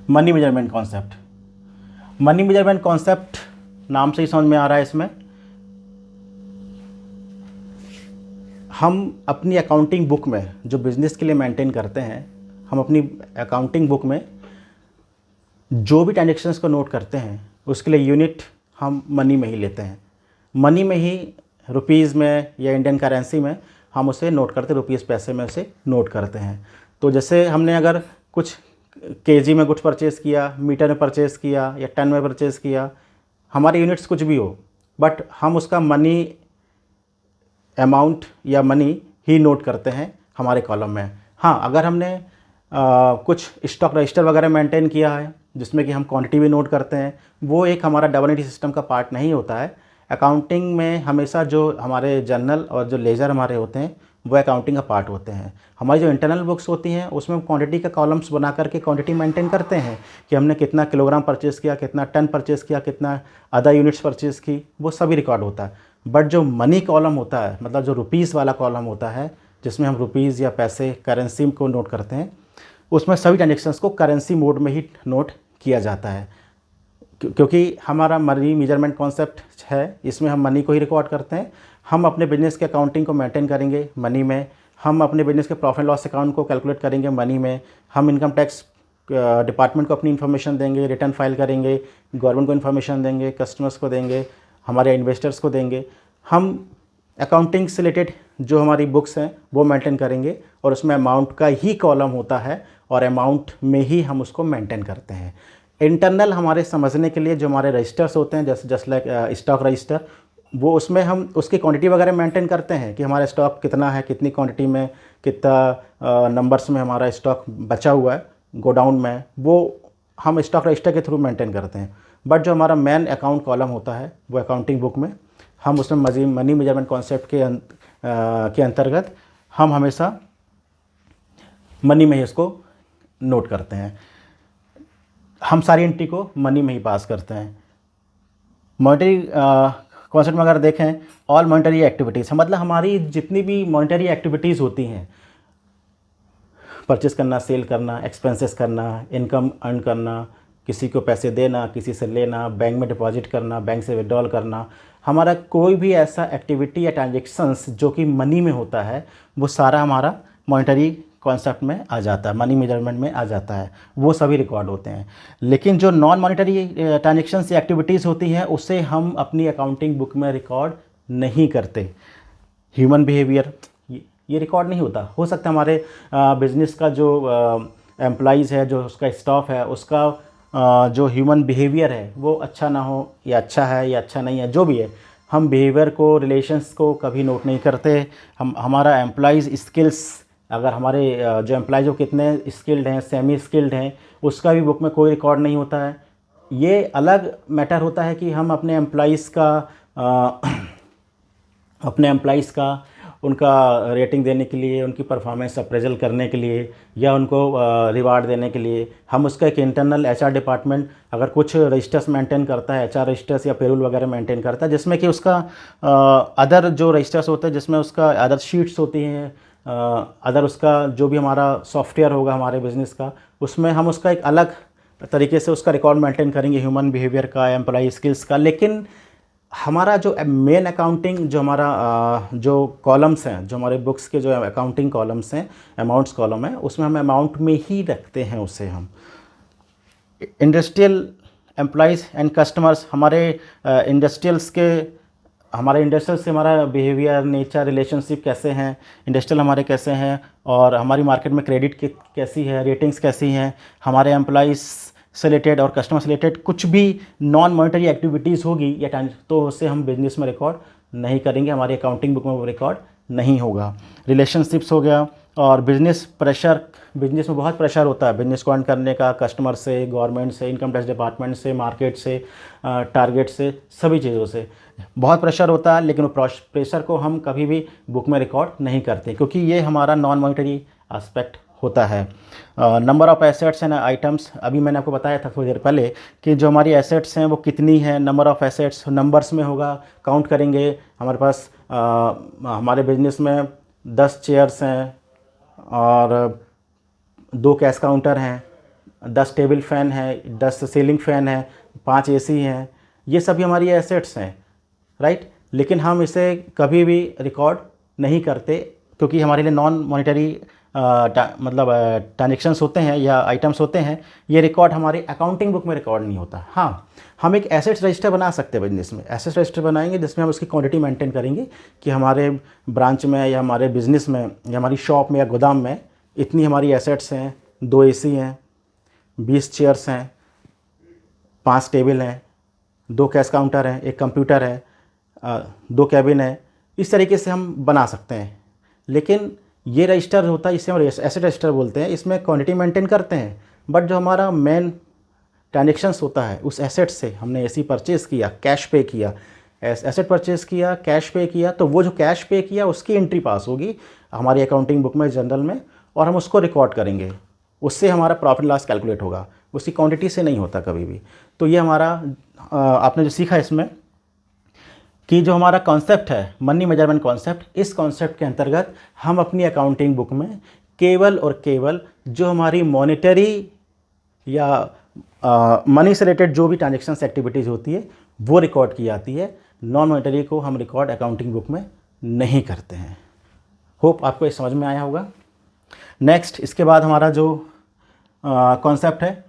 Money measurement concept. Money measurement concept नाम से ही समझ में आ रहा है। इसमें हम अपनी अकाउंटिंग बुक में जो बिज़नेस के लिए मेंटेन करते हैं, हम अपनी अकाउंटिंग बुक में जो भी ट्रांजेक्शन्स को नोट करते हैं उसके लिए यूनिट हम मनी में ही लेते हैं। मनी में ही रुपीज़ में या इंडियन करेंसी में हम उसे नोट करते, रुपीज़ पैसे में उसे नोट करते हैं। तो जैसे हमने अगर कुछ केजी में कुछ परचेज़ किया, मीटर में परचेज़ किया या टन में परचेज़ किया, हमारे यूनिट्स कुछ भी हो, बट हम उसका मनी अमाउंट या मनी ही नोट करते हैं हमारे कॉलम में। हाँ, अगर हमने कुछ स्टॉक रजिस्टर वगैरह मेंटेन किया है जिसमें कि हम क्वांटिटी भी नोट करते हैं, वो एक हमारा डबल एंट्री सिस्टम का पार्ट नहीं होता है। अकाउंटिंग में हमेशा जो हमारे जर्नल और जो लेजर हमारे होते हैं वो अकाउंटिंग का पार्ट होते हैं। हमारी जो इंटरनल बुक्स होती हैं उसमें क्वांटिटी का कॉलम्स बना करके क्वांटिटी मेंटेन करते हैं कि हमने कितना किलोग्राम परचेज़ किया, कितना टन परचेज़ किया, कितना अदर यूनिट्स परचेज़ की, वो सभी रिकॉर्ड होता है। बट जो मनी कॉलम होता है, मतलब जो रुपीज़ वाला कॉलम होता है जिसमें हम रुपीज़ या पैसे करेंसी को नोट करते हैं, उसमें सभी ट्रांजेक्शन्स को करेंसी मोड में ही नोट किया जाता है। क्योंकि हमारा मनी मेजरमेंट कॉन्सेप्ट है, इसमें हम मनी को ही रिकॉर्ड करते हैं। हम अपने बिजनेस के अकाउंटिंग को मेंटेन करेंगे मनी में, हम अपने बिजनेस के प्रॉफिट लॉस अकाउंट को कैलकुलेट करेंगे मनी में, हम इनकम टैक्स डिपार्टमेंट को अपनी इन्फॉर्मेशन देंगे, रिटर्न फाइल करेंगे, गवर्नमेंट को इन्फॉर्मेशन देंगे, कस्टमर्स को देंगे, हमारे इन्वेस्टर्स को देंगे। हम अकाउंटिंग से रिलेटेड जो हमारी बुक्स हैं वो मेंटेन करेंगे और उसमें अमाउंट का ही कॉलम होता है और अमाउंट में ही हम उसको मेंटेन करते हैं। इंटरनल हमारे समझने के लिए जो हमारे रजिस्टर्स होते हैं, जस्ट लाइक स्टॉक रजिस्टर, वो उसमें हम उसकी क्वांटिटी वगैरह मेंटेन करते हैं कि हमारा स्टॉक कितना है, कितनी क्वांटिटी में, कितना नंबर्स में हमारा स्टॉक बचा हुआ है गोडाउन में, वो हम स्टॉक रजिस्टर के थ्रू मेंटेन करते हैं। बट जो हमारा मेन अकाउंट कॉलम होता है वो अकाउंटिंग बुक में हम उसमें मनी मेजरमेंट कॉन्सेप्ट के अंतर्गत हम हमेशा मनी में ही इसको नोट करते हैं। हम सारी एंट्री को मनी में ही पास करते हैं। मॉनेटरी कॉन्सेप्ट में अगर देखें, ऑल मॉनेटरी एक्टिविटीज़, मतलब हमारी जितनी भी मॉनेटरी एक्टिविटीज़ होती हैं, परचेस करना, सेल करना, एक्सपेंसेस करना, इनकम अर्न करना, किसी को पैसे देना, किसी से लेना, बैंक में डिपॉजिट करना, बैंक से विड्रॉल करना, हमारा कोई भी ऐसा एक्टिविटी या ट्रांजेक्शन्स जो कि मनी में होता है वो सारा हमारा मॉनेटरी कॉन्सेप्ट में आ जाता है, मनी मेजरमेंट में आ जाता है, वो सभी रिकॉर्ड होते हैं। लेकिन जो नॉन मॉनेटरी ट्रांजेक्शन्स या एक्टिविटीज़ होती हैं उसे हम अपनी अकाउंटिंग बुक में रिकॉर्ड नहीं करते। ह्यूमन बिहेवियर ये रिकॉर्ड नहीं होता। हो सकता है हमारे बिजनेस का जो एम्प्लॉइज़ है, जो उसका स्टाफ है, उसका जो ह्यूमन बिहेवियर है वो अच्छा ना हो, या अच्छा है या अच्छा नहीं है, जो भी है, हम बिहेवियर को, रिलेशंस को कभी नोट नहीं करते। हमारा एम्प्लॉइज़ स्किल्स, अगर हमारे जो एम्प्लॉइज़ वो कितने स्किल्ड हैं, सेमी स्किल्ड हैं, उसका भी बुक में कोई रिकॉर्ड नहीं होता है। ये अलग मैटर होता है कि हम अपने एम्प्लॉइज़ का उनका रेटिंग देने के लिए, उनकी परफॉर्मेंस अप्रेजल करने के लिए या उनको रिवार्ड देने के लिए हम उसका एक इंटरनल एचआर डिपार्टमेंट अगर कुछ रजिस्टर्स मेंटेन करता है, एचआर रजिस्टर्स या पेरोल वगैरह मेंटेन करता है, जिसमें कि उसका अदर जो रजिस्टर्स होते हैं, जिसमें उसका अदर शीट्स होती हैं, अदर उसका जो भी हमारा सॉफ्टवेयर होगा हमारे बिज़नेस का, उसमें हम उसका एक अलग तरीके से उसका रिकॉर्ड मेंटेन करेंगे, ह्यूमन बिहेवियर का, एम्प्लॉई स्किल्स का। लेकिन हमारा जो मेन अकाउंटिंग, जो हमारा जो कॉलम्स हैं, जो हमारे बुक्स के जो अकाउंटिंग कॉलम्स हैं, अमाउंट्स कॉलम है, उसमें हम अमाउंट में ही रखते हैं उसे। हम इंडस्ट्रियल एम्प्लॉइज़ एंड कस्टमर्स, हमारे इंडस्ट्रियल्स से हमारा बिहेवियर, नेचर, रिलेशनशिप कैसे हैं, इंडस्ट्रियल हमारे कैसे हैं, और हमारी मार्केट में क्रेडिट कैसी है, रेटिंग्स कैसी हैं, हमारे एम्प्लॉइज़ से रिलेटेड और कस्टमर से रिलेटेड कुछ भी नॉन मॉनेटरी एक्टिविटीज़ होगी या तो उससे हम बिजनेस में रिकॉर्ड नहीं करेंगे, हमारी अकाउंटिंग बुक में वो रिकॉर्ड नहीं होगा। रिलेशनशिप्स हो गया, और बिजनेस प्रेशर, बिजनेस में बहुत प्रेशर होता है बिजनेस को अर्न करने का, कस्टमर से, गवर्नमेंट से, इनकम टैक्स डिपार्टमेंट से, मार्केट से, टारगेट से, सभी चीज़ों से बहुत प्रेशर होता है। लेकिन वो प्रेशर को हम कभी भी बुक में रिकॉर्ड नहीं करते, क्योंकि ये हमारा नॉन मॉनेटरी एस्पेक्ट होता है। Number of assets and items, अभी मैंने आपको बताया था थोड़ी देर पहले कि जो हमारी एसेट्स हैं वो कितनी हैं, नंबर ऑफ़ एसेट्स नंबर्स में होगा, काउंट करेंगे। हमारे पास हमारे बिजनेस में 10 चेयर्स हैं और 2 कैश काउंटर हैं, 10 टेबल फ़ैन है, 10 सीलिंग फ़ैन है, 5 एसी हैं, ये सभी हमारी एसेट्स हैं, राइट। लेकिन हम इसे कभी भी रिकॉर्ड नहीं करते क्योंकि हमारे लिए नॉन मॉनिटरी मतलब ट्रांजेक्शन्स होते हैं या आइटम्स होते हैं, ये रिकॉर्ड हमारी अकाउंटिंग बुक में रिकॉर्ड नहीं होता। हाँ, हम एक एसेट्स रजिस्टर बना सकते हैं बिजनेस में, एसेट्स रजिस्टर बनाएंगे जिसमें हम उसकी क्वांटिटी मेंटेन करेंगे कि हमारे ब्रांच में या हमारे बिज़नेस में या हमारी शॉप में या गोदाम में इतनी हमारी एसेट्स हैं, 2 एसी हैं, 20 चेयर्स हैं, 5 टेबल हैं, 2 कैश काउंटर हैं, 1 कंप्यूटर है, 2 कैबिन है। इस तरीके से हम बना सकते हैं। लेकिन ये रजिस्टर होता है, इसे हम एसेट रजिस्टर बोलते हैं, इसमें क्वांटिटी मेंटेन करते हैं, बट जो हमारा मेन ट्रांजेक्शन्स होता है उस एसेट से, हमने एसी परचेज़ किया, कैश पे किया, एसेट परचेज़ किया, कैश पे किया, तो वो जो कैश पे किया उसकी एंट्री पास होगी हमारी अकाउंटिंग बुक में, जनरल में, और हम उसको रिकॉर्ड करेंगे। उससे हमारा प्रॉफिट लॉस कैलकुलेट होगा, उसकी क्वांटिटी से नहीं होता कभी भी। तो ये हमारा आपने जो सीखा इसमें कि जो हमारा कॉन्सेप्ट है मनी मेजरमेंट कॉन्सेप्ट, इस कॉन्सेप्ट के अंतर्गत हम अपनी अकाउंटिंग बुक में केवल और केवल जो हमारी मॉनेटरी या मनी से रिलेटेड जो भी ट्रांजेक्शन्स एक्टिविटीज़ होती है वो रिकॉर्ड की जाती है। नॉन मॉनेटरी को हम रिकॉर्ड अकाउंटिंग बुक में नहीं करते हैं। होप आपको ये समझ में आया होगा। नेक्स्ट, इसके बाद हमारा जो कॉन्सेप्ट है